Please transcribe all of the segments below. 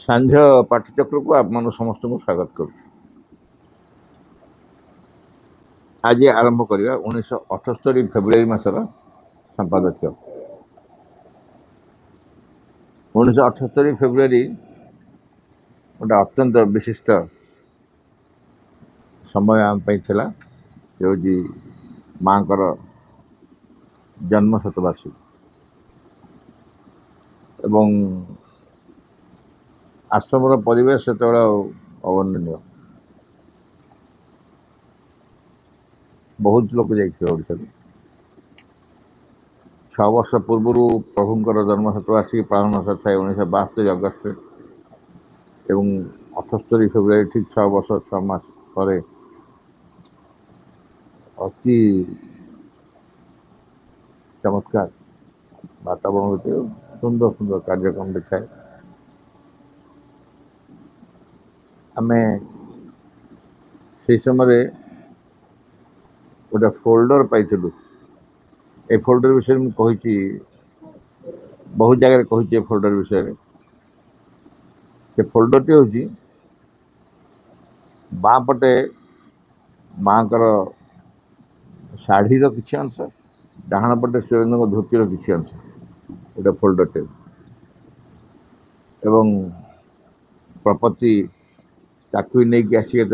सांझ पाठचक्र को आप समस्त को स्वागत करुँ। आज आरंभ करवा 1978 फेब्रुआरी मासर संपादकीय। 1978 फेब्रुआरी गोटे अत्यंत विशिष्ट समय आम थिला। माँ जन्म शतवार्षिकी एवं आश्रम परिवेश से अवर्णनीय। बहुत लोग जाइए ओडिशा। 6 वर्ष पूर्व प्रभुंर जन्म शतवार्षिकी पालन हो था 1972 अगस्त एवं 78 फेब्रुआरी ठीक 6 वर्ष 6 मास पर अति चमत्कार वातावरण होते सुंदर सुंदर कार्यक्रम दिखाए। आम से समय गोटे फोल्डर पाइलु। ए फोल्डर विषय में कही बहुत जगह कही फोल्डर विषय। से फोल्डर टी हूँ बापटे माँ शाढ़ीर किसी अंश, डाण पटे सुरेन्द्र धोतीर किसी अंश गोटे फोल्डर टे एवं प्रपत्ति ताकू नहीं आसिक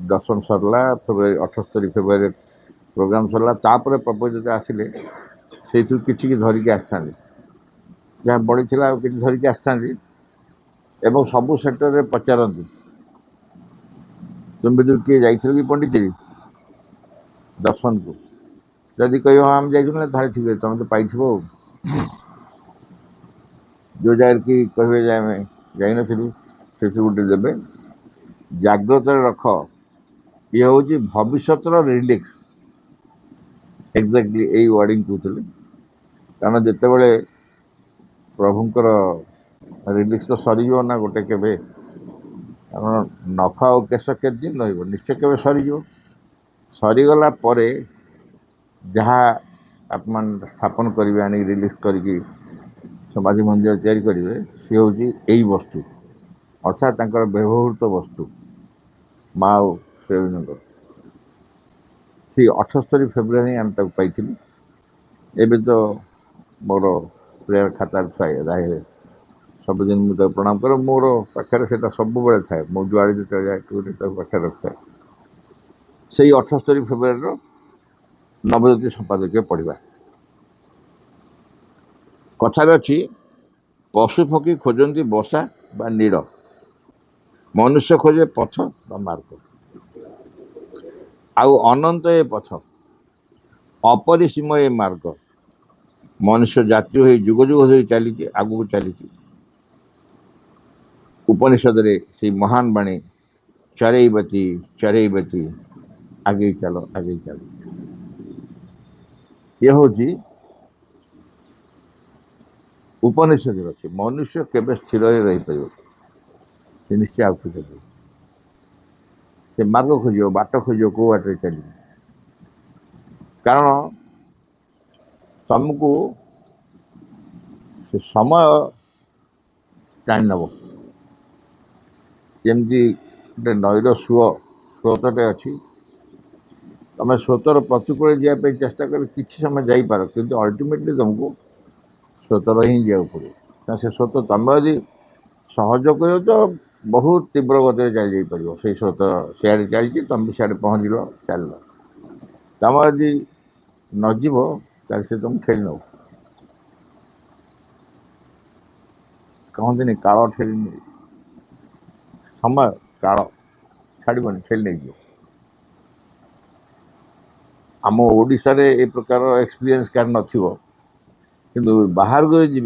दर्शन सरला फेब्रुआरी 78 फेब्रुआरी प्रोग्राम सरला तापर प्रपोज जो आसिले से किसी धरिकी आसता जहाँ बड़ी कि धरिकी आसता एवं सबू सेक्टर में पचारती तुम भी किए जा कि पंडित दर्शन को जदि कह हाँ आम जाइए ठीक है तुम तो पाई जो जगह कि कहे जाइन से गोटे देवे जाग्रत रख ये हूँ भविष्य रिलिक्स एक्जाक्टली यही वर्डिंग कहते कारण जिते बड़े प्रभुंर रिलिक्स तो सरीज ना गोटे केवे कारण नख और केश के दिन निश्चय केवे सरीज सरीगला जहाँ आप स्थापन करेंगे आनी रिलिक्स करके समाधि मंदिर तैयारी करेंगे सी हूँ यही वस्तु अर्थात व्यवहृत वस्तु माँ और श्रीविंद ठीक 78 फेब्रुआरी आम पाई एवं तो मोर प्रेयर खाता थाए सबुदिन मुझे प्रणाम कर मोर पाखे से सब बेले थाए मो जुआड़े जो जाए पाखे रखता से 78 फेब्रुआरी नवज्योति संपादकीय पढ़ा। कथार अच्छी पशु पक्षी खोजती बसा बा नीड़, मनुष्य खोजे पथ बा मार्ग आउ अनंत ए पथ अपरिसीम ए मार्ग मनुष्य जाति हो जुग जुग धरी चली आगू चली। उपनिषद रे से महान बाणी चरैबती आगे चलो आगे चलो ये हूँ उपनिषद अच्छे मनुष्य केवे स्थिर रही पार निश्चय आगे चल से मार्ग खोज बाट खोज कौ बाटे चल कारण तुमको से समय टाइम नब जमती गोटे नईर स्रोतटे अच्छी तुम स्रोतर प्रतिकूल जावाई चेष्टा कर किसी समय जापार कि अल्टीमेटली तुमको स्रोतर ही जा पड़ो से स्रोत तुम यदि सहयोग कर तो बहुत तीव्र गति चल जापर से स्रोत सियाड़े चलती तुम भी सियाड़े पहुँचल चल तुम यदि नजीव से तुम ठेली नब कहते काल ठेली समय काल छाड़बनी ठेली नहीं आम ओडिशा रे ए प्रकार एक्सपीरियंस कार नथिबो किंतु बाहर को जी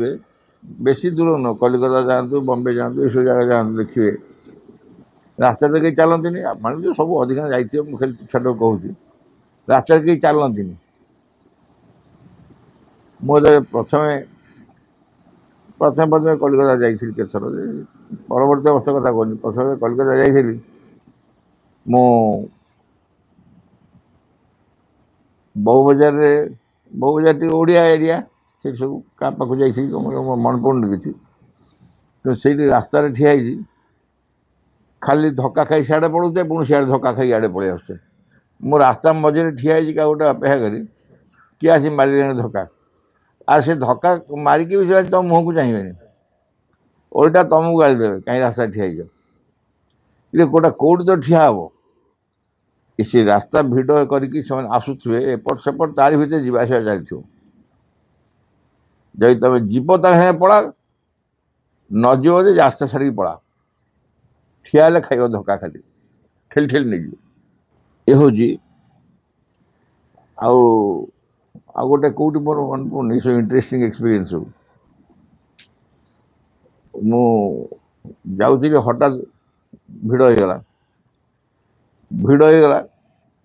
बेसी दूर न कलिकता जातु बम्बे जातु ये जगह जातु देखिए रास्ता कहीं चलती मान जो सब अधिकांश जाइए मुझे छठ कहूँ रास्ता कहीं चलती मुझे प्रथम प्रथम प्रथम कलिकता जाइए केथर परवर्त अवस्था कथा कहनी प्रथम कलिकता जाइली मु बहु बजार टी ओडिया एरिया से सब क्या पाक जा मन पड़े किसी କିନ୍ତୁ ସେଇଠି ରାସ୍ତାରେ ଠିଆ ହେଇଛି ଖାଲି ଧକ୍କା ଖାଇ ସିଆଡ଼େ ପଳାଉଥାଏ ପୁଣି ସିଆଡ଼େ ଧକ୍କା ଖାଇ ଇଆଡ଼େ ପଳେଇ ଆସୁଥାଏ। ମୁଁ ରାସ୍ତା ମଝିରେ ଠିଆ ହେଇଛି କାହା ଗୋଟେ ଅପେକ୍ଷା କରି କିଏ ଆସି ମାରିଲେଣି ଧକ୍କା। ଆଉ ସେ ଧକ୍କା ମାରିକି ବି ସେ ତମ ମୁହଁକୁ ଚାହିଁବେନି, ଓଲଟା ତମକୁ ଗାଳି ଦେବେ କାହିଁ ରାସ୍ତାରେ ଠିଆ ହେଇଛ। ଇଏ କୋଉଠି ତ ଠିଆ ହବ। ସେ ରାସ୍ତା ଭିଡ଼ କରିକି ସେମାନେ ଆସୁଥିବେ ଏପଟ ସେପଟ, ତାରି ଭିତରେ ଯିବା ଆସିବା ଚାଲିଥିବ। ଯଦି ତମେ ଯିବ ତା ସାଙ୍ଗେ ପଳା, ନ ଯିବ ଯଦି ରାସ୍ତା ଛାଡ଼ିକି ପଳା। ଠିଆ ହେଲେ ଖାଇବ ଧକ୍କା, ଖାଲି ଠେଲି ଠେଲି ନେଇଯିବ। ଏ ହେଉଛି ଆଉ ଗୋଟେ କୋଉଠି ମୋର ମନେ ପଡ଼ୁନି, ସବୁ ଇଣ୍ଟରେଷ୍ଟିଂ ଏକ୍ସପିରିଏନ୍ସ ସବୁ। ମୁଁ ଯାଉଥିଲି ହଠାତ୍ ଭିଡ଼ ହେଇଗଲା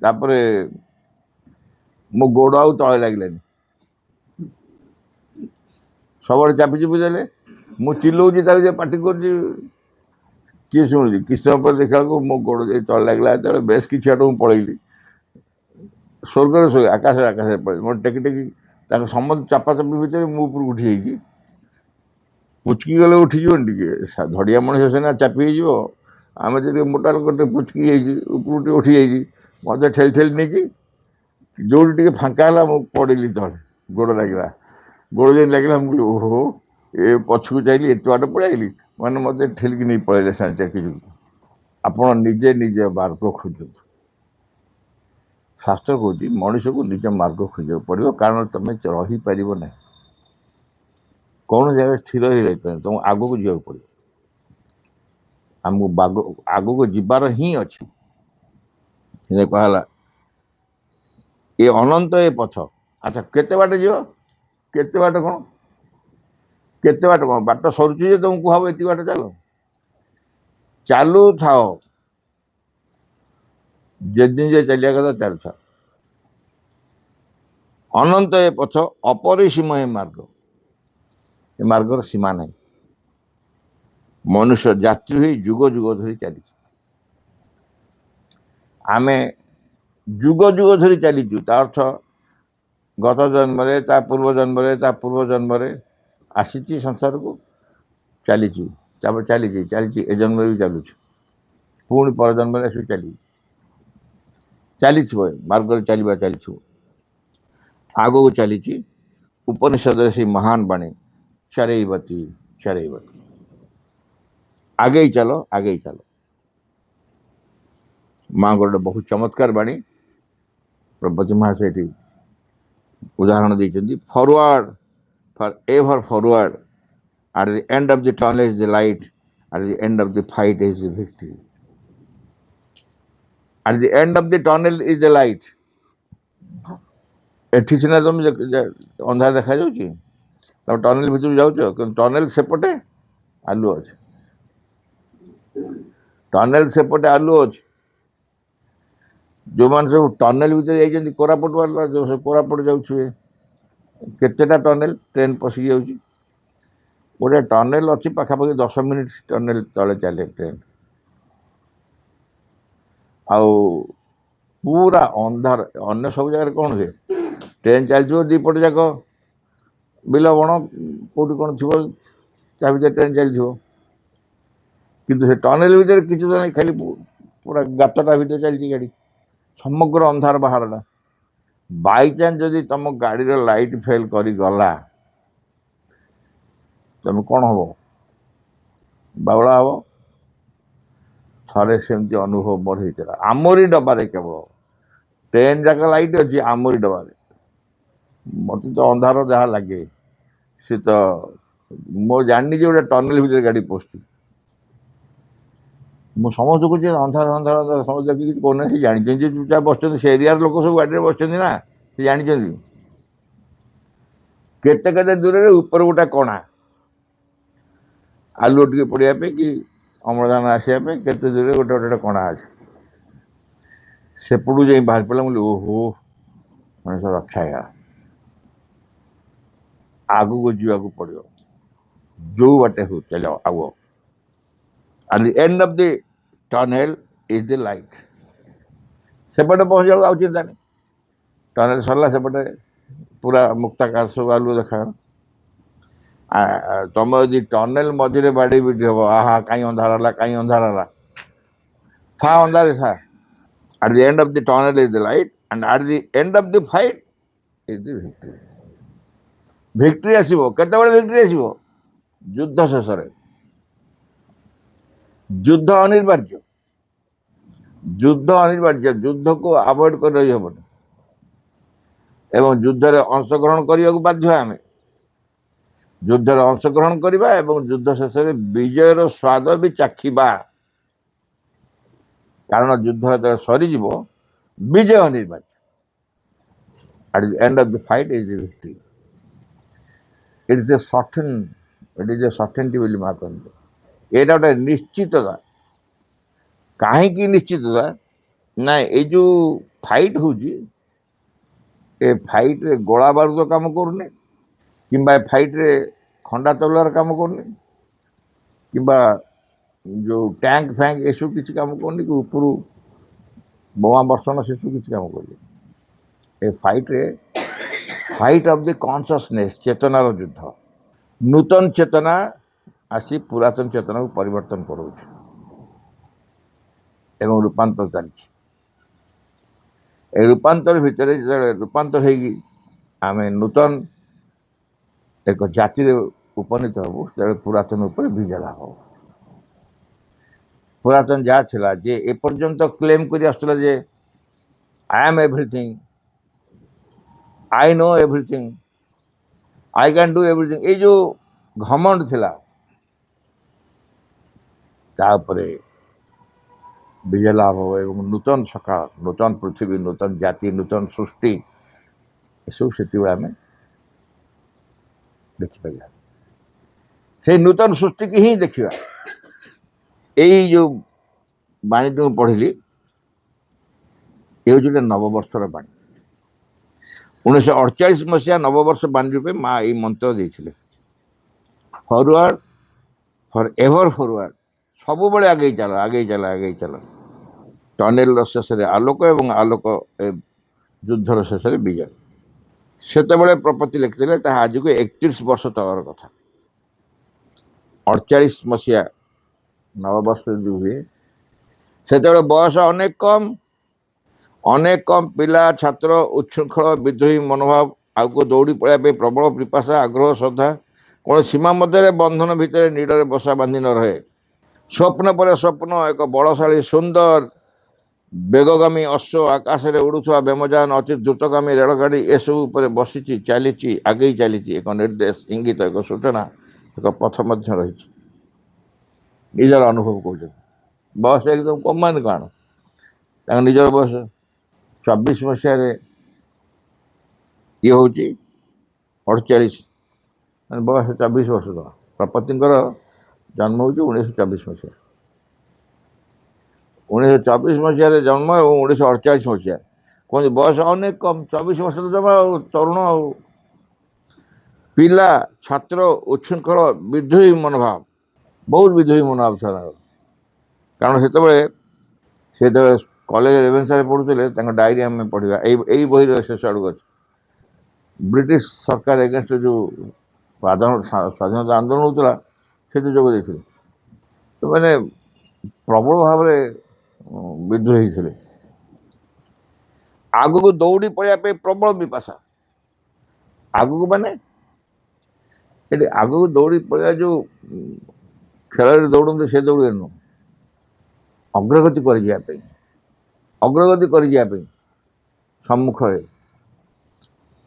ତାପରେ ମୋ ଗୋଡ଼ ଆଉ ତଳେ ଲାଗିଲାନି, ସବୁଆଡ଼େ ଚାପି ଚୁପି ଦେଲେ। ମୁଁ ଚିଲଉଛି ତାକୁ ଯେ ପାଟି କରୁଛି, କିଏ ଶୁଣୁଛି। କିଛି ସମୟ ପରେ ଦେଖିଲା ବେଳକୁ ମୋ ଗୋଡ଼ ଯାଇ ତଳେ ଲାଗିଲା। ଯେତେବେଳେ ବେଶ କିଛି ବାଟ ମୁଁ ପଳେଇଲି, ସ୍ୱର୍ଗରେ ଆକାଶରେ ପଳେଇଲି। ମୋର ଟେକି ଟେକି ତାଙ୍କ ସମସ୍ତ ଚାପାଚାପି ଭିତରେ ମୁଁ ଉପରକୁ ଉଠି ଯାଇଛି। ପୁଚକି ଗଲେ ଉଠିଯିବନି ଟିକେ, ଧଡ଼ିଆ ମଣିଷ ସିନା ଚାପି ହେଇଯିବ, ଆମେ ଯଦି ମୋଟା ଲୋକ ଟିକେ ପୁଚକି ଯାଇଛି ଉପରକୁ ଟିକେ ଉଠି ଯାଇଛି, ମୋତେ ଠେଲି ଠେଲି ନେଇକି ଯୋଉଠି ଟିକେ ଫାଙ୍କା ହେଲା ମୁଁ ପଡ଼ିଲି ତଳେ, ଗୋଡ଼ ଲାଗିଲା। ଗୋଡ଼ ଯେମିତି ଲାଗିଲା ମୁଁ କହିଲି ଓହୋ, ଏ ପଛକୁ ଚାହିଁଲି ଏତେ ବାଟ ପଳେଇଲି, ମାନେ ମୋତେ ଠେଲିକି ନେଇ ପଳେଇଲେ ସାଙ୍ଗେ ଚାକିରି। ଆପଣ ନିଜେ ନିଜ ମାର୍ଗ ଖୋଜନ୍ତୁ। ଶାସ୍ତ୍ର କହୁଛି ମଣିଷକୁ ନିଜ ମାର୍ଗ ଖୋଜିବାକୁ ପଡ଼ିବ, କାରଣ ତମେ ରହିପାରିବ ନାହିଁ, କୌଣସି ଜାଗାରେ ସ୍ଥିର ହେଇ ରହିପାରିବ, ତମକୁ ଆଗକୁ ଯିବାକୁ ପଡ଼ିବ। ଆମକୁ ଆଗକୁ ଯିବାର ହିଁ ଅଛି। କୁହାହେଲା ଏ ଅନନ୍ତ ଏ ପଥ। ଆଚ୍ଛା, କେତେ ବାଟ ଯିବ? କେତେ ବାଟ କ'ଣ ବାଟ ସରୁଛି ଯେ ତମକୁ କୁହାହବ ଏତିକି ବାଟ ଚାଲ? ଚାଲୁଥାଅ, ଯେଦିନ ଯେ ଚାଲିବା କଥା ଚାଲୁଥାଅ। ଅନନ୍ତ ଏ ପଥ ଅପରିସୀମ ଏ ମାର୍ଗ। ଏ ମାର୍ଗର ସୀମା ନାହିଁ। ମନୁଷ୍ୟ ଯାତ୍ରୀ ହୋଇ ଯୁଗ ଯୁଗ ଧରି ଚାଲିଛି। ଆମେ ଯୁଗ ଯୁଗ ଧରି ଚାଲିଛୁ, ତା ଅର୍ଥ ଗତ ଜନ୍ମରେ, ତା ପୂର୍ବ ଜନ୍ମରେ, ତା ପୂର୍ବ ଜନ୍ମରେ ଆସିଛି ସଂସାରକୁ, ଚାଲିଛୁ, ତାପରେ ଚାଲିଛି, ଏ ଜନ୍ମରେ ବି ଚାଲୁଛୁ, ପୁଣି ପର ଜନ୍ମରେ ଆସିକି ଚାଲିଥିବ, ମାର୍ଗରେ ଚାଲିଥିବ। ଆଗକୁ ଚାଲିଛି। ଉପନିଷଦରେ ସେଇ ମହାନ ବାଣୀ ଚରୈବତୀ ଚରୈବତୀ, ଆଗେଇ ଚାଲ। ମାଙ୍କର ଗୋଟେ ବହୁତ ଚମତ୍କାର ବାଣୀ ପ୍ରଭୁଜୀ ମହାଶୟ ଏଠି ଉଦାହରଣ ଦେଇଛନ୍ତି। Forward, for ever forward, at the end of the tunnel is the light, at the end of the fight is the victory. At the end of the tunnel is the light. ଏଠି ସିନା ତମେ ଅନ୍ଧାର ଦେଖାଯାଉଛି, ତମେ tunnel ଭିତରକୁ ଯାଉଛ, କିନ୍ତୁ tunnel ସେପଟେ ଆଲୁଅ ଅଛି। ଟନେଲ ସେପଟେ ଆଲୁଅ ଅଛି। ଯେଉଁମାନେ ସବୁ ଟନେଲ ଭିତରେ ଯାଇଛନ୍ତି, କୋରାପୁଟ ବାଲା ସବୁ କୋରାପୁଟ ଯାଉଥିବେ, କେତେଟା ଟନେଲ ଟ୍ରେନ ପଶିକି ଯାଉଛି। ଗୋଟେ ଟନେଲ ଅଛି ପାଖାପାଖି 10 ମିନିଟ୍ ଟନେଲ ତଳେ ଚାଲେ ଟ୍ରେନ। ଆଉ ପୁରା ଅନ୍ଧାର। ଅନ୍ୟ ସବୁ ଜାଗାରେ କ'ଣ ହୁଏ, ଟ୍ରେନ ଚାଲିଥିବ, ଦୁଇପଟ ଯାକ ବିଲ ବଣ କୋଉଠି କ'ଣ ଥିବ, ତା ଭିତରେ ଟ୍ରେନ ଚାଲିଥିବ। କିନ୍ତୁ ସେ ଟନେଲ ଭିତରେ କିଛି ତ ନାହିଁ, ଖାଲି ପୁରା ଗାତଟା ଭିତରେ ଚାଲିଛି ଗାଡ଼ି, ସମଗ୍ର ଅନ୍ଧାର ବାହାରଟା। ବାଇଚାନ୍ସ ଯଦି ତମ ଗାଡ଼ିର ଲାଇଟ୍ ଫେଲ୍ କରିଗଲା, ତମେ କ'ଣ ହବ? ବାଉଳା ହବ। ଥରେ ସେମିତି ଅନୁଭବ ମୋର ହେଇଥିଲା, ଆମରି ଡବାରେ। କେବଳ ଟ୍ରେନ ଯାକ ଲାଇଟ୍ ଅଛି, ଆମରି ଡବାରେ। ମତେ ତ ଅନ୍ଧାର ଯାହା ଲାଗେ, ସେ ତ ମୁଁ ଜାଣିନି ଯେ ଗୋଟେ ଟନେଲ ଭିତରେ ଗାଡ଼ି ପଶୁଛି। ମୁଁ ସମସ୍ତଙ୍କୁ କହୁଛି ଅନ୍ଧାର ଅନ୍ଧାର ଅନ୍ଧାର, ସମସ୍ତେ କିଛି କହୁନାହିଁ। ସେ ଜାଣିଛନ୍ତି ଯେ ଚୁପଚାପ ବସିଛନ୍ତି, ସେ ଏରିଆର ଲୋକ ସବୁ ଗାଡ଼ିରେ ବସିଛନ୍ତି ନା, ସେ ଜାଣିଛନ୍ତି। କେତେ କେତେ ଦୂରରେ ଉପରେ ଗୋଟେ କଣା, ଆଲୁଅ ଟିକେ ପଡ଼ିବା ପାଇଁ କି ଅମ୍ଳଜାନ ଆସିବା ପାଇଁ କେତେ ଦୂରରେ ଗୋଟେ ଗୋଟେ କଣା ଅଛି। ସେପଟୁ ଯାଇ ବାହାରି ପଡ଼ିଲା। ମୁଁ କହିଲି ଓହୋ, ମଣିଷ ରକ୍ଷା ହେଇଗଲା। ଆଗକୁ ଯିବାକୁ ପଡ଼ିବ, ଯୋଉ ବାଟେ ହଉ ଚାଲ ଆଗ। At the end of the tunnel is the light. ସେପଟେ ପହଞ୍ଚିବାକୁ ଆଉ ଚିନ୍ତା ନାହିଁ। ଟନେଲ ସରିଲା, ସେପଟେ ପୁରା ମୁକ୍ତାକାଶ ସବୁ ଆଲୁଅ ଦେଖାଗଲା। तुम यदि टनेल मझे बाड़ी बिटी हम आहा कहीं अंधार है कहीं अंधार है था अंधार था at the end of the tunnel is the light and at the end of the fight is the victory victory आसीबो केतेबेले victory आसीबो युद्ध शेष रे युद्ध अनिवार्य युद्ध को अवॉइड कर रही हबनी एवं युद्ध रे अंशग्रहण करिया को बाध्य आमे युद्ध रे अंशग्रहण करिबा एवं युद्ध शेष रे विजय रो स्वाद भी चाखिबा कारण युद्ध रे सरी जीवो विजय अनिवार्य at the end of the fight is the victory it is a certainty बोली मा कहते एटा गोटे निश्चितता कहीं निश्चितता ना ये जो फाइट होची ए फाइट रे गोला बारूद काम करूनी किंबा फाइट रे खंडा तलवार काम करूनी किंबा जो टैंक फैंक ये सब किसी काम करनी कि ऊपर बोमा बर्षण से सब किसी काम कर फाइट ऑफ द कॉन्शियसनेस चेतनार युद्ध नूतन चेतना आसी पुरातन चेतना को परिवर्तन करोछ एवं रूपांतर चलछि ए रूपांतर भितर रूपांतर होगी आम नूतन एक जाति उपनीत हबू पुरातन उपर विजय लाभ हो पुरातन जहाँ थिला जे एपर्यंत क्लेम करी आसुला जे I am everything I know everything I can do everything ये जो घमंड थिला तापरे विजय लाभ हो एवं नूतन सकाल नूतन पृथ्वी नूतन जाति नूतन सृष्टि ये सब से आम देखिपार से नूतन सृष्टि की ही देखा यही जो बाणी जो पढ़िली ये हूँ नववर्षर बाणी 1948 मसीहा नववर्ष बाणी रूपे माँ ये मंत्र देते फॉरवर्ड फॉर एवर फॉरवर्ड सब बड़े आगे चल आगे चल आगे चल टनेल शेष आलोक एवं आलोक युद्धर शेष विजय से प्रपत्ति लिखते आज को 31 वर्ष तलर कथा 48 मसीहा नववर्ष जो हुए से बयस अनेक कम पिला छात्र उच्छृंखल विद्रोही मनोभाव आगे दौड़ी पड़ा प्रबल पिपाशा आग्रह श्रद्धा कौन सीमा मध्य बंधन भितर निडर बसा बांधि न रहे स्वप्न पर स्वप्न एक बलशाली सुंदर बेगगामी अश्व आकाश में उड़ुवा बेमजान अति द्रुतगामी रेलगाड़ी एसबू बसी चली आगे चली एक निर्देश इंगित एक सूचना एक पथ रही निजर अनुभव कौन बयस एकदम कम मान कौन निजर बयस 24 मसीह ये हूँ 48 बयस 24 वर्ष प्रपति जन्म हूँ 1924 मसीहा 1924 मसीह जन्म और 1948 मसीहा कहते बयस अनेक कम 24 वर्ष तो जमा तरुण पिला छात्र उच्छृंखल विद्रोही मनोभाव बहुत विद्रोही मनोभाव था कारण से कॉलेज रेवेन्सा पढ़ुते डायरी आम पढ़ा यही बही शेष आड़क अच्छे ब्रिटिश सरकार एगेन्स्ट जो स्वाधीनता आंदोलन होता से जोग देते तो मैंने प्रबल भाव विद्रोही थे आग को दौड़ी पड़ापी प्रबल विपाशा आग को माने आग को दौड़ी पड़ा जो खेल दौड़ते से दौड़े नु अग्रगति कर अग्रगति कर सम्मुख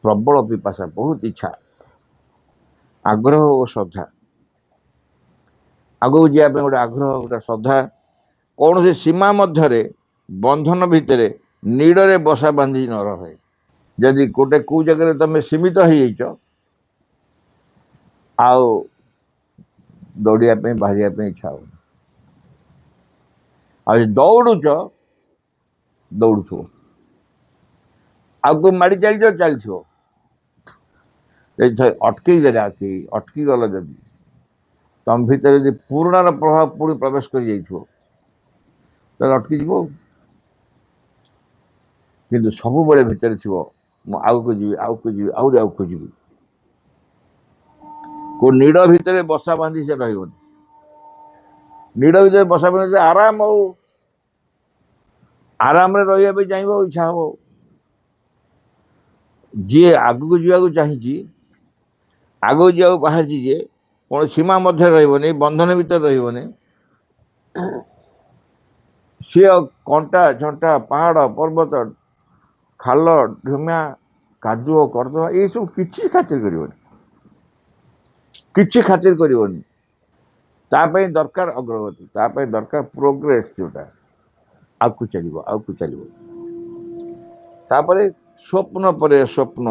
प्रबल पिपाशा बहुत इच्छा आग्रह और श्रद्धा आगू जावाई गोटे आग्रह गोटे श्रद्धा कौन से सीमा मध्य बंधन भितर निडरे बसा बांधि न रहे जदि गोटे कौ जगह तुम सीमित हो दौड़िया बाहर इच्छा हो दौड़ुच दौड़ुथ आगे माड़ी चलती अटकई देगा कि अटकी गल जदि तुम भीतर यदि पुराण प्रभाव पुणी प्रवेश कर अटकी जीव कि सब बड़े भितर थी आग को जी आग को जी आगे आग को जी को नीड़ भितर बसा बांधी से रही नीड़ भितर बसा बांधी आराम हो आराम रही चाहिए इच्छा हम जी आगू जावाक चाहिए आगू जावाक बाहरी जे कौन सीमा मध्य रही बंधन भितर रही सी कंटा झंटा पहाड़ पर्वत खाल ढुमिया कादुओ करदुआ ये सब किसी खातिर किसी खातिर करनी दरकार अग्रगति दरकार प्रोग्रेस जोटा आगू चलो आगू चलो स्वप्न पर स्वप्न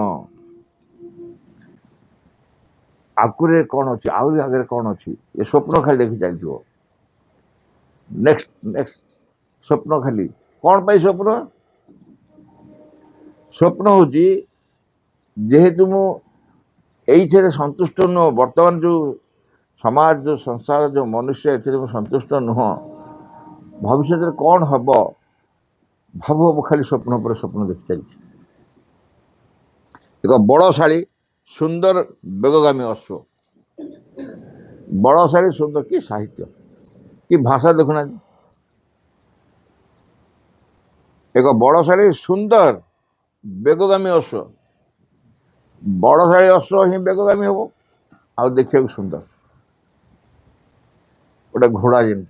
आगुरे कौन अच्छी आहरी आगे कौन अच्छी ये स्वप्न खाली देखी चलती नेक्स्ट नेक्स्ट स्वप्न खाली कौन पाई स्वप्न स्वप्न हूँ जेहेतु मुझे संतुष्ट नुह बर्तमान जो समाज जो संसार जो मनुष्य ए संतुष्ट नुह भविष्य कौन हम भाव हम खाली स्वप्न पर स्वप्न देखी चलती एक बड़शाड़ी सुंदर बेगगामी अश्व बड़शाड़ी सुंदर कि साहित्य कि भाषा देखुना एक बड़शाड़ी सुंदर बेगगामी अश्व बड़शाड़ी अश्व ही बेगगामी हम आ देखा सुंदर गोटे घोड़ा जमी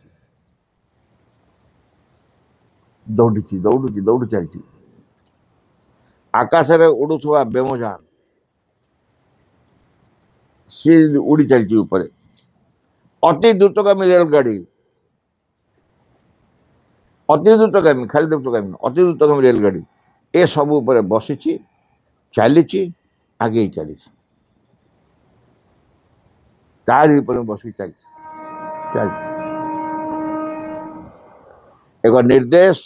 दौड़ी दौड़ी दौड़ी चलती आकाश उड़ुवा बेमजान सी उड़ी चलती ऊपर अति द्रुतगामी रेलगाड़ी अति द्रुतगामी खाली द्रुतगामी अति द्रुतगामी रेलगाड़ी ए सब ऊपर बसी चली आगे चली तारी बस चल एक निर्देश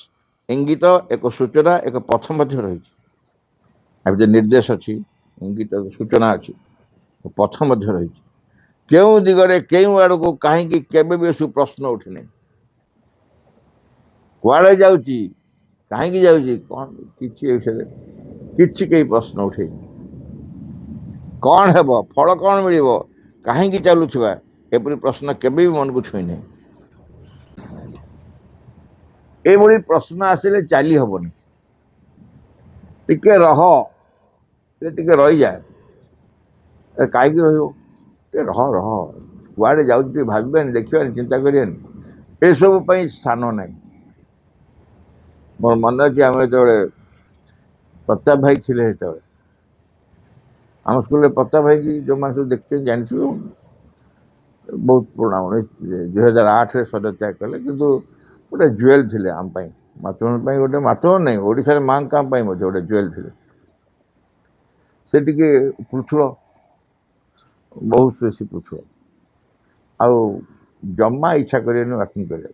इंगित एक सूचना एक पथ मध्य रही निर्देश अच्छी इंगित सूचना अच्छी पथ मध्य रही क्यों दिगरे क्यों आड़ को कहीं केबे भी सब प्रश्न उठने कुआड़े जाऊँगी कहीं जाऊँगी कौन किसी कई प्रश्न उठे कौन है फल कौन मिल कहीं चलुवा एपरी प्रश्न केबे भी मन को छुईने ये प्रश्न आसिले चली हेनी टिके रह टिके रही जाए कहीं रह रह कुआड़े जाऊँ भावे देखा चिंता करें ये सब स्थान ना मोर मन अच्छे आम जो प्रताप भाई थे जो आम स्कूल प्रताप भाई की जो मैंने सब देखते जानी बहुत पुराना 2008 पदत्याग कले किंतु गोटे जुएल थे आम मातृ गोटे मातृ नहीं ओडिशा माँ काम गोटे जुएल थे से टिके पृथुल बहुत बेसी पृथुल आउ जमा इच्छा करें वाकिंग कर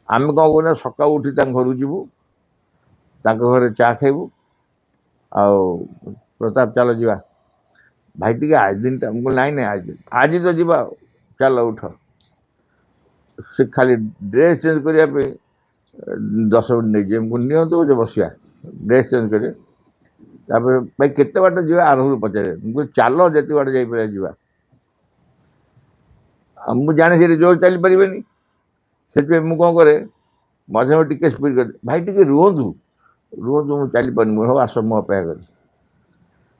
आम कौन कहना सका उठी घर जीवु घर चा खाइबू आ प्रताप चल जा भाई टी आज दिन नाई नहीं आज तो जीवा चल उठ से खाली ड्रेस चेंज करने 10 मिनट नहीं जाए नि तो बसिया ड्रेस चेंज करे भाई केते बाट जी आरंभ पचारे मुझे चल जिते बाट जापर जा मुझे जाने से जोर चली पारे से मुझे कौन करे मझे मझे टिके स्पीड कर भाई टिके रुहतु रुहतु मुझे चली पारे हो आस मु अपेक्षा कर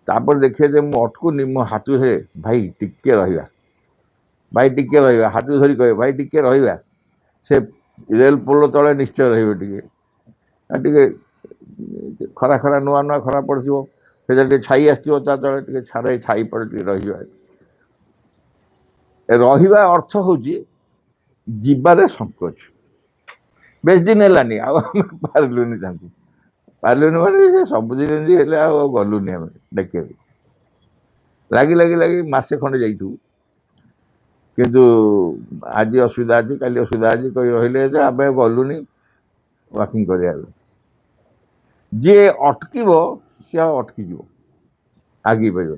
तापर देखिए जे मु अटकुनी मो हाथ से भाई टिके रहा भाई टिके रहा हाथ धरी कहे भाई टिके रहा से रेल पोल तले निश्चय रे खरा खरा नुआ नुआ खरा पड़ो से छाई आसो तले छाड़ छाई पड़े रहा अर्थ हूँ जीवार संकोच बेस दिन है पार्लुनि पार्लुनि मैंने सबुदिन गलुनि आम देखिए लगी लगी लगी मसे खंडे जाइु किंतु आज असुविधा अच्छी काली असुविधा अच्छी कही रही आम गलुनि वाकिंग कर जी अटक सी अटकी आगे पार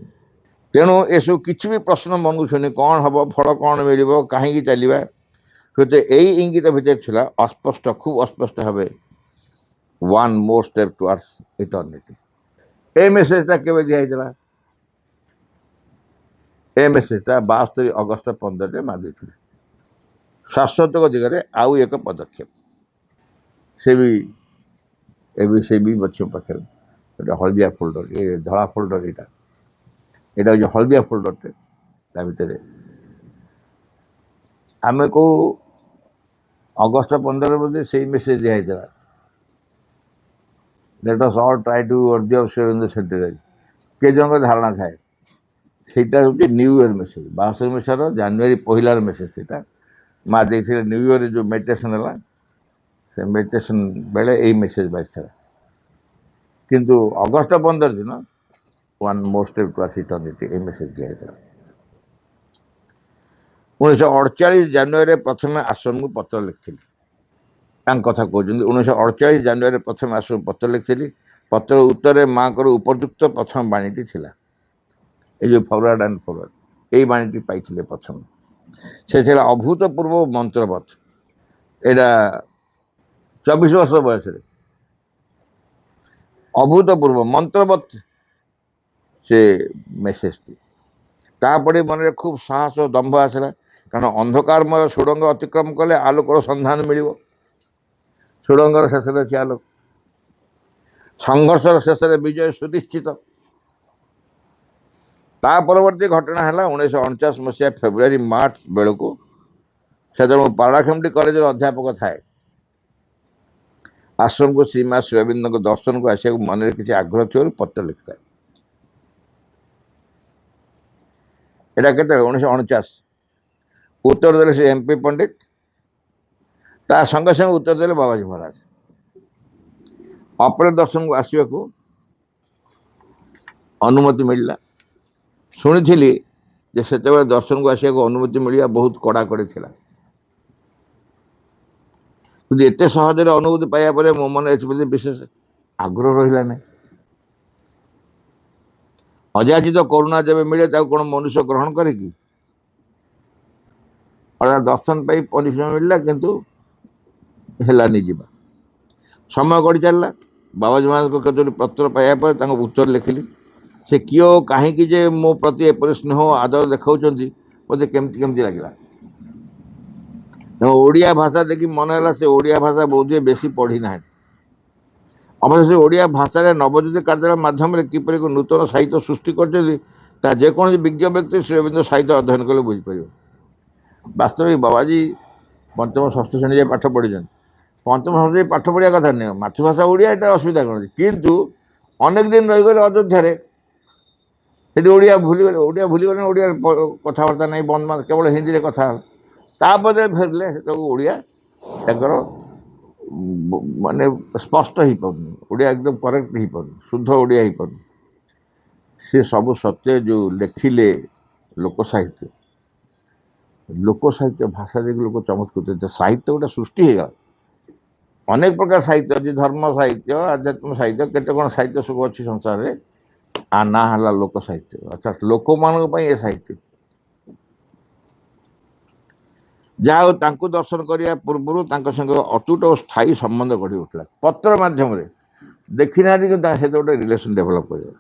तेणु एसब किसी भी प्रश्न मन को छुनी कौन हम फल कौन मिल कहीं चलवा क्योंकि यही इंगित भितर था अस्पष्ट खूब अस्पष्ट भाव one more step towards eternity ए मेसेजटा केवे दिखाई ए मेसेजटा 72 अगस्त 15 मारि शाश्वत दिगरे आउ एक पदक्षेप से भी बच्चे पाखे हलदिया फोल्डर ये धला फोल्डर यहाँ हूँ हलदिया फोल्डर भितर आम को अगस्त 15 बोधे से मेसेज दिखाई let us all try to observe Shivendra centenary के जन धारणा थाए सेटा हूँ न्यू इयर मेसेज 72 मसीहार जानुरी पहलार मेसेज से माँ देखते न्यू इयर जो मेडिटेशन है से मेडिटेशन बेले यही मेसेज बाजता किंतु अगस्त 15 दिन one more step towards eternity ये मेसेज दिखाई 1948 जानुरी प्रथम आश्रम को पत्र लिखी कथा कहते 1948 जानुरी प्रथम आश्रम पत्र लिखी पत्र उत्तर माँ को उपयुक्त प्रथम बाणीटी थिला ये जो फरवर्ड एंड फरवर्ड यही बाणीटी पाई प्रथम से अभूतपूर्व मंत्रवत यहाँ 24 वर्ष बयस अभूतपूर्व मंत्रवत से मेसेज तापड़े मन खूब साहस और दम्भ आसला कारण अंधकारमय सुड़ंग अतिक्रम कले आलोकर सन्धान मिल सुड़ंगर शेष अच्छी आलोक संघर्षर शेष विजय सुनिश्चित ता परवर्ती घटना है 1949 मसीहा फेब्रुआरी मार्च बेलू से पाड़ाखेमटी कॉलेज अध्यापक थाए आश्रम को श्रीमा श्रीअरविंद को दर्शन को आसा मन किसी आग्रह थी पत्र लिखता है यहाँ के 1949 उत्तर देले से एमपी पंडित ता संगे संगे उत्तर देले बाबाजी महाराज अप्रैल दर्शन को आसवा को अनुमति मिलला शुणी से दर्शन को आसवा अनुमति मिलवा बहुत कड़ाकड़ी थिला एत सहज अनुभूति पाइबा मो मन एप्रति विशेष आग्रह रहा ना अजाचित करुणा जब मिले कौन मनुष्य ग्रहण करे कि अर्थात दर्शन पाई पनिशमेंट मिलला किंतु हेलानी जीवा समय गड़ी चलला बाबाजी महाराज को कतोटी पत्र पाइबा पर उत्तर लिखिली से कियो कहीं जे मो प्रति एपरि स्नेह आदर देखा मत केमती केमती लगला ओडिया भाषा देखी मन है से ओडिया भाषा बोधे बेसी पढ़ी ना अवश्य से ओडिया भाषा नवज्योति कार्यालय माध्यम किपर एक नूतन साहित्य सृष्टि कर जेकोसी विज्ञ व्यक्ति श्रीअरविंद साहित्य अध्ययन कले बुझीपर वास्तविक बाबाजी पंचम षष्ठ श्रेणी जाए पाठ पढ़ी पंचम षष्ठ पाठ पढ़िया कथा नहीं मातृभाषा ओडिया यहाँ असुविधा कौन किंतु अनेक दिन रहीगले अयोध्या ओडिया भूलीगले ओडिया कथबार्ता नहीं बंद केवल हिंदी में कथा तापर फेरले ओडिया माने स्पष्ट हो पानी ओडिया एकदम करेक्ट हो पानी शुद्ध ओडिया हो पानी सी सब सत्य जो लिखिले लोक साहित्य भाषा देख लोक चमत्कृत साहित्य गोटे सृष्टि होगा अनेक प्रकार साहित्य अच्छी धर्म साहित्य आध्यात्म साहित्य केते कौन साहित्य सब अच्छी संसार में आ ना है लोक साहित्य अर्थात लोक मान ये साहित्य जहाँ दर्शन करने पूर्व संगे अटूट और स्थायी संबंध गढ़ी उठला पत्र माध्यम देखी ना कि गोटे रिलेशन डेभलप कर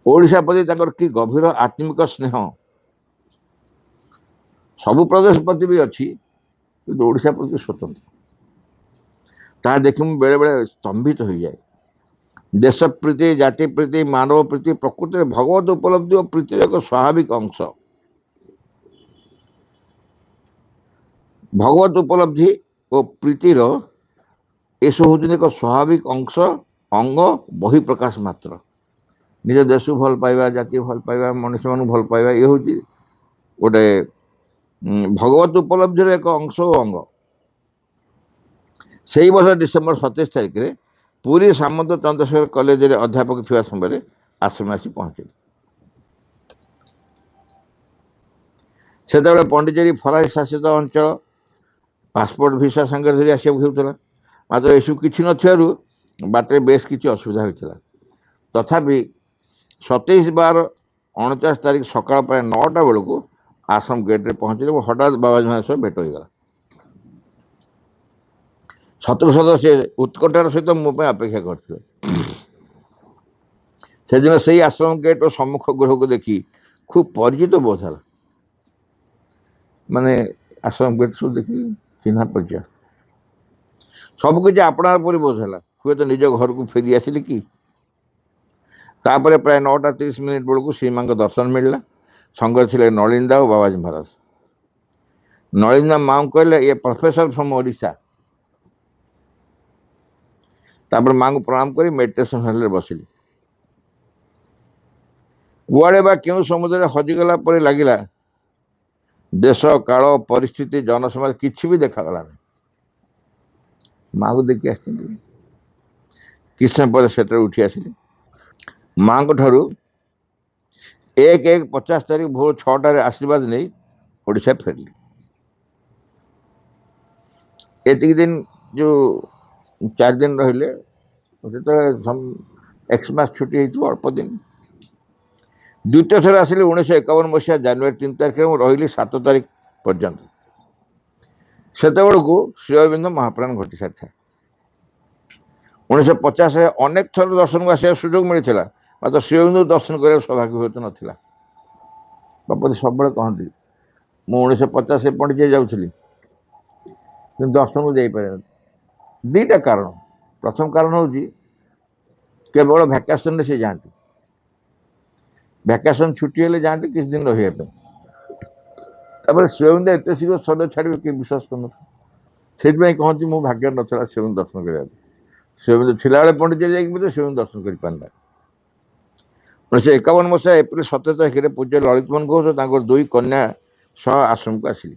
ओडिशा प्रति कि गभीर आत्मिक स्नेह सबु प्रदेश प्रति भी अच्छी कि ओडिशा प्रति स्वतंत्र ता देखी मुझे बेले बेले स्तंभित हो जाए देश प्रीति जाति प्रीति मानव प्रीति प्रकृति भगवत उपलब्धि और प्रीतिर एक स्वाभाविक अंश भगवत उपलब्धि और प्रीतिर यह हूँ एक स्वाभाविक अंश अंग बहि प्रकाश मात्र निज देश भल पाइबा जाति भल पाइबा मनुष्य मान भल पाइबा ये हूँ गोटे भगवत उपलब्धि एक अंश और अंग से वर्ष डिसेम्बर 27 तारिख में पूरी सामंत चंद्रशेखर कॉलेज अध्यापक थी समय आश्रम आसी पहुँचे से पंडिचेरी फरारी शासित अंचल पासपोर्ट भिसा संगे धरी आसा होता मात्र यू कि बाटे बेस किसी असुविधा होता तथापि 27/12/49 तारीख सकाल प्राय 9टा बेलू आश्रम गेट्रे पहुँचे हठात बाबाजी महाराज सहित भेट होगा सतक सत से उत्कंठार सहित मो अपेक्षा करते ସେଦିନ ସେଇ ଆଶ୍ରମ ଗେଟ୍ ଓ ସମ୍ମୁଖ ଗୃହକୁ ଦେଖି ଖୁବ୍ ପରିଚିତ ବୋଧ ହେଲା। ମାନେ ଆଶ୍ରମ ଗେଟ୍ ସବୁ ଦେଖି ଚିହ୍ନା ପରିଚୟ, ସବୁକିଛି ଆପଣାର ପରି ବୋଧ ହେଲା। ହୁଏତ ନିଜ ଘରକୁ ଫେରି ଆସିଲି କି। ତାପରେ ପ୍ରାୟ 9:30 ବେଳକୁ ଶ୍ରୀମାଙ୍କ ଦର୍ଶନ ମିଳିଲା। ସଙ୍ଗରେ ଥିଲେ ନଳିନ୍ଦା ଓ ବାବାଜୀ ମହାରାଜ। ନଳିନ୍ଦା ମାଙ୍କୁ କହିଲେ, ଏ ପ୍ରଫେସର ଫ୍ରମ୍ ଓଡ଼ିଶା। ତାପରେ ମାଙ୍କୁ ପ୍ରଣାମ କରି ମେଡିଟେସନ ହଲରେ ବସିଲି। କୁଆଡ଼େ ବା କେଉଁ ସମୁଦ୍ରରେ ହଜିଗଲା ପରି ଲାଗିଲା। ଦେଶ, କାଳ, ପରିସ୍ଥିତି, ଜନସମାଜ କିଛି ବି ଦେଖାଗଲା ନାହିଁ। ମାଙ୍କୁ ଦେଖି ଆସିଛନ୍ତି। କିଛି ସମୟ ପରେ ସେଠାରୁ ଉଠି ଆସିଲି। ମାଙ୍କ ଠାରୁ 1/1/50 ଭୋର 6ଟାରେ ଆଶୀର୍ବାଦ ନେଇ ଓଡ଼ିଶା ଫେରିଲି। ଏତିକି ଦିନ ଯେଉଁ 4 ଦିନ ରହିଲେ, ସେତେବେଳେ ଏକ୍ସମାସ ଛୁଟି ହେଇଥିବ ଅଳ୍ପ ଦିନ। ଦ୍ୱିତୀୟ ଥର ଆସିଲି 1951 ମସିହା ଜାନୁଆରୀ 3 ତାରିଖରେ। ମୁଁ ରହିଲି 7 ତାରିଖ ପର୍ଯ୍ୟନ୍ତ। ସେତେବେଳକୁ ଶ୍ରୀଅରବିନ୍ଦ ମହାପ୍ରାଣ ଘଟି ସାରିଥାଏ। 1950 ଅନେକ ଥର ଦର୍ଶନକୁ ଆସିବାର ସୁଯୋଗ ମିଳିଥିଲା, ମାତ୍ର ଶ୍ରୀଅରବିନ୍ଦଙ୍କୁ ଦର୍ଶନ କରିବାକୁ ସୌଭାଗ୍ୟ ହୁଏତ ନଥିଲା। ବାପତି ସବୁବେଳେ କହନ୍ତି, ମୁଁ 1950 ପଣ୍ଡିଚେରୀ ଯାଉଥିଲି, କିନ୍ତୁ ଦର୍ଶନକୁ ଯାଇପାରିନି। ଦୁଇଟା କାରଣ। ପ୍ରଥମ କାରଣ ହେଉଛି କେବଳ ଭ୍ୟାକେସନରେ ସେ ଯାଆନ୍ତି। ଭ୍ୟାକେସନ ଛୁଟି ହେଲେ ଯାଆନ୍ତି କିଛି ଦିନ ରହିବା ପାଇଁ। ତାପରେ ଶ୍ରୀଅରବିନ୍ଦ ଏତେ ଶୀଘ୍ର ଶରୀର ଛାଡ଼ିବେ କିଏ ବିଶ୍ୱାସ କରୁନଥିଲା। ସେଥିପାଇଁ କହନ୍ତି ମୁଁ ଭାଗ୍ୟରେ ନଥିଲା ଶ୍ରୀଅରବିନ୍ଦ ଦର୍ଶନ କରିବାକୁ। ଶ୍ରୀଅରବିନ୍ଦ ଥିଲାବେଳେ ପଣ୍ଡିଚେରୀ ଯାଇକି ମଧ୍ୟ ଶ୍ରୀଅରବିନ୍ଦ ଦର୍ଶନ କରିପାରିନାହିଁ। 1951 ମସିହା ଏପ୍ରିଲ 17 ତାରିଖରେ ପୂଜ୍ୟ ଲଳିତମୋହନ ଘୋଷ ତାଙ୍କର 2 କନ୍ୟା ସହ ଆଶ୍ରମକୁ ଆସିଲେ।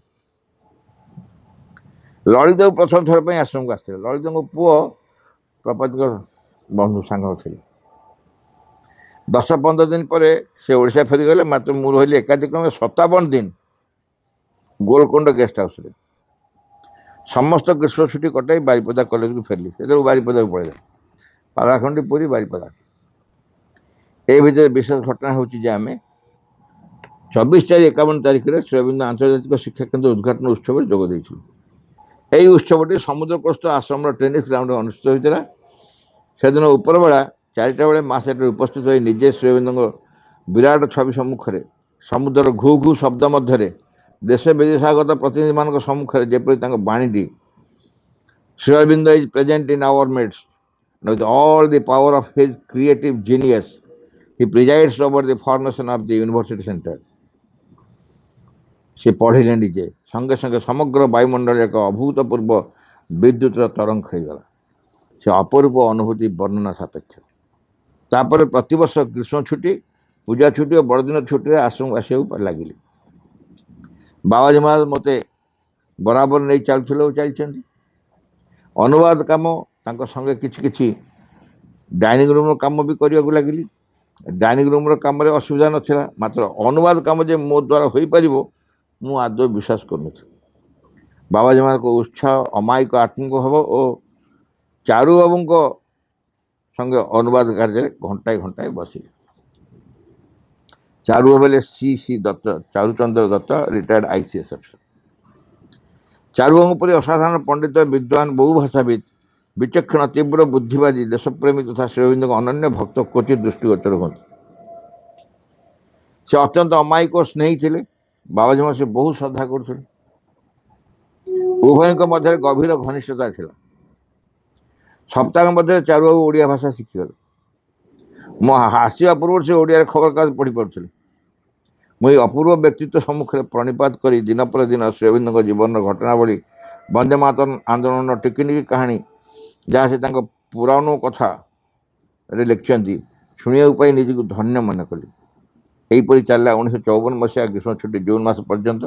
ଲଳିତବାବୁ ପ୍ରଥମ ଥର ପାଇଁ ଆଶ୍ରମକୁ ଆସିଥିଲେ। ଲଳିତଙ୍କ ପୁଅ ପ୍ରପତିଙ୍କ ବନ୍ଧୁ ସାଙ୍ଗ ଥିଲେ। 10-15 ଦିନ ପରେ ସେ ଓଡ଼ିଶା ଫେରିଗଲେ, ମାତ୍ର ମୁଁ ରହିଲି ଏକାଧିକ୍ରମେ 57 ଦିନ ଗୋଲକୋଣ୍ଡ ଗେଷ୍ଟ ହାଉସରେ। ସମସ୍ତ ଗ୍ରୀଷ୍ମ ଛୁଟି କଟାଇ ବାରିପଦା କଲେଜକୁ ଫେରିଲି। ସେତେବେଳକୁ ବାରିପଦାକୁ ପଳେଇଲେ। ପାଲାଖଣ୍ଡି, ପୁରୀ, ବାରିପଦା। এই ଭିତରେ ବିଶେଷ ଘଟଣା ହେଉଛି ଯେ ଆମେ 24/4/51 ତାରିଖରେ ଶ୍ରୀଅରବିନ୍ଦ ଆନ୍ତର୍ଜାତିକ ଶିକ୍ଷା କେନ୍ଦ୍ର ଉଦ୍ଘାଟନ ଉତ୍ସବରେ ଯୋଗ ଦେଇଥିଲୁ। ଏହି ଉତ୍ସବଟି ସମୁଦ୍ରକୋସ୍ତ ଆଶ୍ରମର ଟେନିସ୍ ଗ୍ରାଉଣ୍ଡରେ ଅନୁଷ୍ଠିତ ହୋଇଥିଲା। ସେଦିନ ଉପରବେଳା 4ଟା ବେଳେ ମା ସେଠାରେ ଉପସ୍ଥିତ ହୋଇ ନିଜେ ଶ୍ରୀଅରବିନ୍ଦଙ୍କ ବିରାଟ ଛବି ସମ୍ମୁଖରେ ସମୁଦ୍ରର ଘୁ ଘୁ ଶବ୍ଦ ମଧ୍ୟରେ ଦେଶ ବିଦେଶାଗତ ପ୍ରତିନିଧିମାନଙ୍କ ସମ୍ମୁଖରେ ଯେପରି ତାଙ୍କ ବାଣୀଟି, Sri Aurobindo is present in our midst with all the power of his creative genius he presides over the formation of the university center, ସେ ପଢ଼ିଲେ ନିଜେ। ସଙ୍ଗେ ସଙ୍ଗେ ସମଗ୍ର ବାୟୁମଣ୍ଡଳରେ ଏକ ଅଭୂତପୂର୍ବ ବିଦ୍ୟୁତର ତରଙ୍ଗ ହେଇଗଲା। ସେ ଅପୂର୍ବ ଅନୁଭୂତି ବର୍ଣ୍ଣନା ସାପେକ୍ଷ। ତାପରେ ପ୍ରତିବର୍ଷ ଗ୍ରୀଷ୍ମ ଛୁଟି, ପୂଜା ଛୁଟି ଓ ବଡ଼ଦିନ ଛୁଟିରେ ଆଶ୍ରମକୁ ଆସିବାକୁ ଲାଗିଲି। ବାବାଜୀ ମହାରାଜ ମୋତେ ବରାବର ନେଇ ଚାଲୁଥିଲେ ଓ ଚାଲିଛନ୍ତି। ଅନୁବାଦ କାମ, ତାଙ୍କ ସଙ୍ଗେ କିଛି କିଛି ଡାଇନିଂ ରୁମ୍ର କାମ ବି କରିବାକୁ ଲାଗିଲି। ଡାଇନିଂ ରୁମ୍ର କାମରେ ଅସୁବିଧା ନଥିଲା, ମାତ୍ର ଅନୁବାଦ କାମ ଯେ ମୋ ଦ୍ୱାରା ହୋଇପାରିବ ମୁଁ ଆଦୌ ବିଶ୍ୱାସ କରୁନଥିଲି। ବାବାଜୀ ମହାରାଜଙ୍କ ଉତ୍ସାହ, ଅମାୟିକ ଆତ୍ମିକ ଭାବ ଓ ଚାରୁବାବୁଙ୍କ ସଙ୍ଗେ ଅନୁବାଦ କାର୍ଯ୍ୟରେ ଘଣ୍ଟାଏ ବସିଲି। ଚାରୁବାବୁ ହେଲେ C Dutta, Charuchandra Dutta, retired ICS officer. ଚାରୁବାବୁଙ୍କ ପରି ଅସାଧାରଣ ପଣ୍ଡିତ, ବିଦ୍ୱାନ, ବହୁ ଭାଷାବିତ୍, ବିଚକ୍ଷଣ, ତୀବ୍ର ବୁଦ୍ଧିବାଦୀ, ଦେଶପ୍ରେମୀ ତଥା ଶ୍ରୀଅରବିନ୍ଦଙ୍କ ଅନନ୍ୟ ଭକ୍ତ କ୍ୱଚିତ୍ ଦୃଷ୍ଟିଗୋଚର ହୁଅନ୍ତି। ସେ ଅତ୍ୟନ୍ତ ଅମାୟିକ ଓ ସ୍ନେହୀ ଥିଲେ। ବାବାଜୀ ମହାରାଜ ସେ ବହୁ ଶ୍ରଦ୍ଧା କରୁଥିଲେ। ଉଭୟଙ୍କ ମଧ୍ୟରେ ଗଭୀର ଘନିଷ୍ଠତା ଥିଲା। ସପ୍ତାହ ମଧ୍ୟରେ ଚାରୁବାବୁ ଓଡ଼ିଆ ଭାଷା ଶିଖିଗଲେ। ମୁଁ ଆସିବା ପୂର୍ବରୁ ସେ ଓଡ଼ିଆରେ ଖବରକାଗଜ ପଢ଼ିପାରୁଥିଲେ। ମୁଁ ଏହି ଅପୂର୍ବ ବ୍ୟକ୍ତିତ୍ୱ ସମ୍ମୁଖରେ ପ୍ରଣିପାତ କରି ଦିନ ପରେ ଦିନ ଶ୍ରୀଅରବିନ୍ଦଙ୍କ ଜୀବନର ଘଟଣାବଳୀ, ବନ୍ଦେ ମାତରମ୍ ଆନ୍ଦୋଳନର ଟିକିନିକି କାହାଣୀ, ଯାହା ସେ ତାଙ୍କ ପୁରାଣ କଥାରେ ଲେଖିଛନ୍ତି, ଶୁଣିବାକୁ ପାଇ ନିଜକୁ ଧନ୍ୟ ମନେ କଲି। ଏହିପରି ଚାଲିଲା 1954 ମସିହା ଗ୍ରୀଷ୍ମ ଛୁଟି ଜୁନ୍ ମାସ ପର୍ଯ୍ୟନ୍ତ।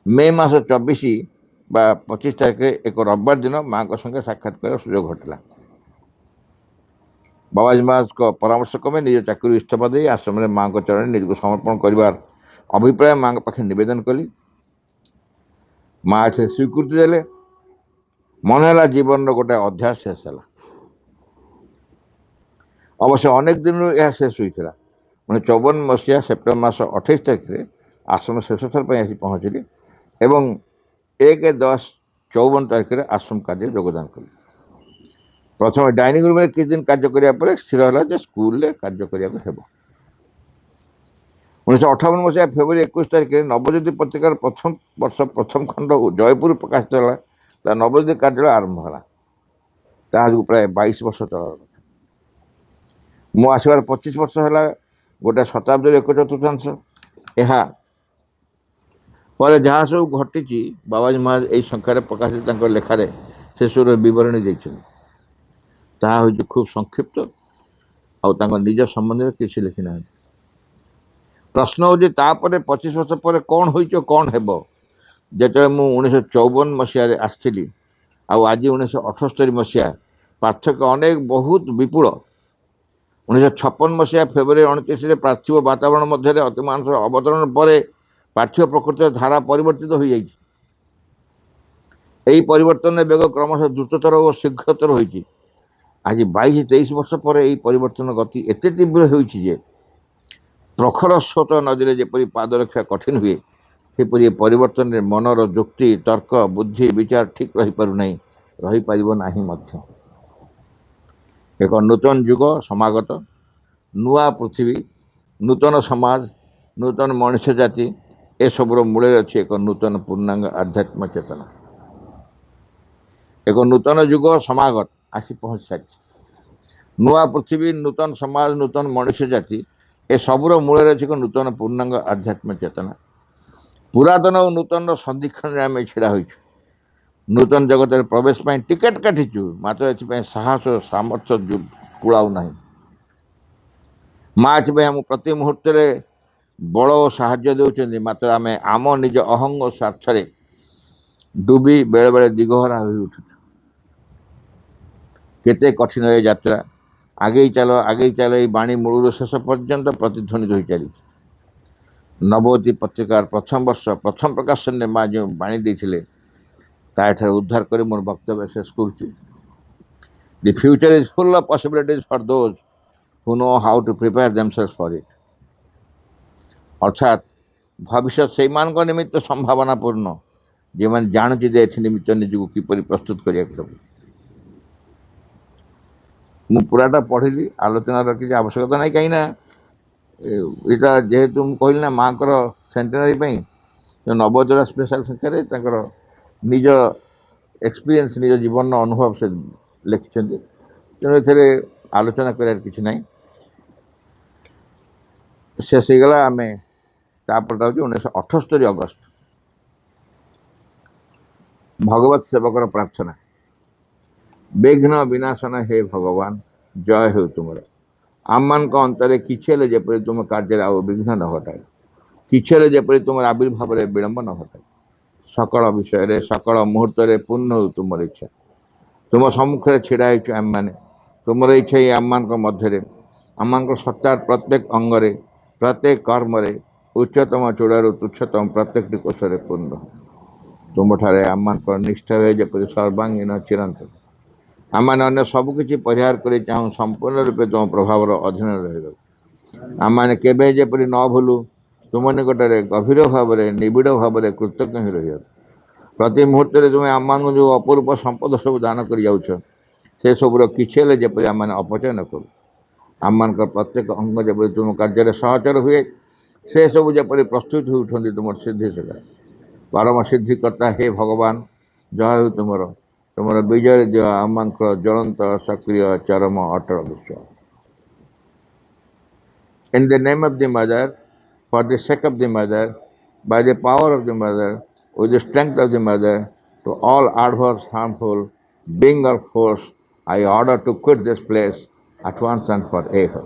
ମେ ମାସ 24 ତାରିଖରେ ଏକ ରବିବାର ଦିନ ମାଙ୍କ ସଙ୍ଗେ ସାକ୍ଷାତ କରିବାର ସୁଯୋଗ ଘଟିଲା। ବାବାଜୀ ମହାରାଜଙ୍କ ପରାମର୍ଶ କ୍ରମେ ନିଜ ଚାକିରି ଇସ୍ତଫା ଦେଇ ଆଶ୍ରମରେ ମାଙ୍କ ଚରଣରେ ନିଜକୁ ସମର୍ପଣ କରିବାର ଅଭିପ୍ରାୟ ମାଙ୍କ ପାଖରେ ନିବେଦନ କଲି। ମା ଏଥିରେ ସ୍ୱୀକୃତି ଦେଲେ। ମନେ ହେଲା ଜୀବନର ଗୋଟାଏ ଅଧ୍ୟାୟ ଶେଷ ହେଲା। ଅବଶ୍ୟ ଅନେକ ଦିନରୁ ଏହା ଶେଷ ହୋଇଥିଲା। 1954 ମସିହା ସେପ୍ଟେମ୍ବର ମାସ 28 ତାରିଖରେ ଆଶ୍ରମ ଶେଷ ଥର ପାଇଁ ଆସି ପହଞ୍ଚିଲି ଏବଂ 1/10/54 ତାରିଖରେ ଆଶ୍ରମ କାର୍ଯ୍ୟରେ ଯୋଗଦାନ କଲି। प्रथम डाइनिंग रूम में किछ दिन कार्य करिया परे स्थिर होला जे स्कूल रे कार्य करिया को हेबो 1958 मसीहा फेब्रुआरी 21 तारिख में नवज्योति पत्रिकार प्रथम वर्ष प्रथम खंड जयपुर प्रकाशित होला ता नवज्योति कार्यालय आरंभ होला ताजु प्राय 22 वर्ष चला मु आसबार 25 वर्ष है गोटे शताब्दी एक चतुर्थांश यह पर जहाँ सब घटी बाबाजी महाराज यही संख्यार प्रकाशित लेखार से सब बरणी देते खूब संक्षिप्त आउ निज संबंध में किसी लिखि ना प्रश्न हूँ 25 वर्ष पर कौन हो कौन हेब जो मुझे 1954 मसीह आसती आज 1978 मसीहा पार्थक्य अनेक बहुत विपुल 1956 मसीहा फेब्रुआरी 29 पार्थिव वातावरण मध्य अतिमांस अवतरण पर पार्थिव प्रकृति धारा परिवर्तित हो जाए परिवर्तन बेग क्रमशः द्रुततर और शीघ्रतर हो आज 22-23 वर्ष पर यही परिवर्तन गति एत तीव्र होजे प्रखर स्रोत नदी जपरी पाद रक्षा कठिन हुए सेपरी परिवर्तन में मनर जुक्ति तर्क बुद्धि विचार ठीक रही पारना एक नूतन युग समागत नुआ पृथ्वी नूतन समाज नूतन मनुष्य जाति ए सबुर मूल अच्छी एक नूतन पूर्णांग आध्यात्म चेतना एक नूतन युग समागत आसी पहुँच सारी नुआ पृथ्वी नूतन समाज नूतन मनुष्य जाति ए सबुर मूल अच्छी एक नूतन पूर्णांग आध्यात्म चेतना पुरातन और नूतन सन्धिक्षण आम छिड़ा हो नूतन जगत प्रवेश टिकेट काटिचु मात्र एपाई साहस सामर्थ्य कूलाऊ ना माँ एम प्रति मुहूर्त बल और साहाय्य दे मात्र आम आम निज अहंग और स्वार्थ डुबी बेले बेले दिगहरा हो उठु केते कठिन ये यात्रा आगे चल ये बाणी मूल शेष पर्यंत प्रतिध्वनित हो चली नवज्योति पत्रिकार प्रथम वर्ष प्रथम प्रकाशन में माँ जो बाणी देते ताठार उद्धार कर मोर वक्तव्य शेष कर The future is full of possibilities for those who know how to prepare themselves for it. अर्थात भविष्य से निमित्त संभावना पूर्ण जो मैंने जानते जे निमित्त निजक किपर प्रस्तुत करा मु पूराटा पढ़ी आलोचनार किसी आवश्यकता नहीं कहीं यहाँ जेहेतु मुझे कहली ना माँ को सेंटेनारी नवजोड़ा स्पेशल संख्यार निज एक्सपीरियंस निज जीवन अनुभव से लिखिं तेणु ए आलोचना करार कि ना शेष होगा आम तापर 1978 अगस्त भगवत सेवकर प्रार्थना विघ्न विनाशन हे भगवान जय हो तुम आम मान अंतरे किसी जपरी तुम कार्य आ विघ्न न घटाए किसी जपरी तुम आविर्भाव विलंब न घटाए सकल विषय सकल मुहूर्त पूर्ण हो तुम इच्छा तुम सम्मुखें छिड़ा आम मैंने तुम इच्छा ही आम मध्य आम सत्तार प्रत्येक अंगरे प्रत्येक कर्म उच्चतम चूड़ारू तुच्छतम प्रत्येक कोशरे पूर्ण तुम ठारे आम निष्ठा हुए जपरी सर्वांगीन चिरंतन आम मैंने सबकि परिहार कर चाहूँ संपूर्ण रूपे तुम प्रभाव अधीन रही आम मैंने केवे जपरी न भूलु तुम निकटरे गभीर भाव निबिड़ भाव कृतज्ञ ही रही प्रति मुहूर्त तुम्हें आम जो अपूर्व संपद सब दान कर जाऊँ से सबूर किसी जपरी आम मैंने अपचय न करूँ आम मान प्रत्येक अंग जपरी तुम कार्य सहचर हुए से सब जपरी प्रस्तुत हो उठती तुम सिद्धि सका परम सिद्धिकर्ता हे भगवान जय हो तुम विजय दिव आम ज्वलंत सक्रिय चरम अटल विश्वास in the name of the mother for the sake of the mother, by the power of the mother, with the strength of the mother, to all adverse, harmful, being or force, I order to quit this place at once and forever.